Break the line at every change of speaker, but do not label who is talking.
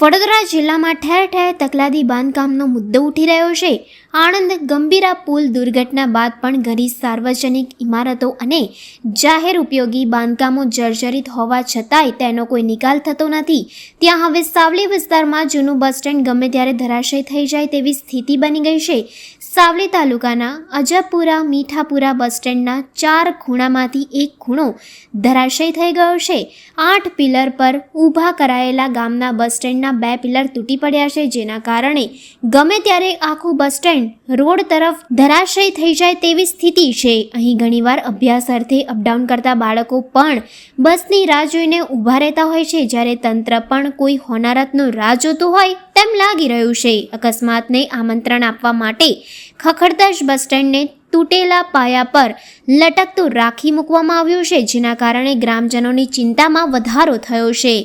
વડોદરા જિલ્લામાં ઠેર ઠેર તકલાદી બાંધકામનો મુદ્દો ઉઠી રહ્યો છે. આણંદ ગંભીરા પુલ દુર્ઘટના બાદ પણ ઘણી સાર્વજનિક ઇમારતો અને જાહેર ઉપયોગી બાંધકામો જર્જરિત હોવા છતાંય તેનો કોઈ નિકાલ થતો નથી. ત્યાં હવે સાવલી વિસ્તારમાં જૂનું બસ સ્ટેન્ડ ગમે ત્યારે ધરાશય થઈ જાય તેવી સ્થિતિ બની ગઈ છે. સાવલી તાલુકાના અજબપુરા મીઠાપુરા બસ સ્ટેન્ડના 4 ખૂણામાંથી એક ખૂણો ધરાશય થઈ ગયો છે. 8 પિલર પર ઊભા કરાયેલા ગામના બસ સ્ટેન્ડના 2 પિલર તૂટી પડ્યા છે, જેના કારણે ગમે ત્યારે આખું બસ સ્ટેન્ડ રોડ તરફ ધરાશય થઈ જાય તેવી સ્થિતિ છે. અહીં ઘણીવાર અભ્યાસ અર્થે અપડાઉન કરતા બાળકો પણ બસની રાહ જોઈને ઊભા રહેતા હોય છે, જ્યારે તંત્ર પણ કોઈ હોનારતનો રાહ જોતું હોય તેમ લાગી રહ્યું છે. અકસ્માતને આમંત્રણ આપવા માટે ખખડધજ બસ સ્ટેન્ડને તૂટેલા પાયા પર લટકતું રાખી મૂકવામાં આવ્યું છે, જેના કારણે ગ્રામજનોની ચિંતામાં વધારો થયો છે.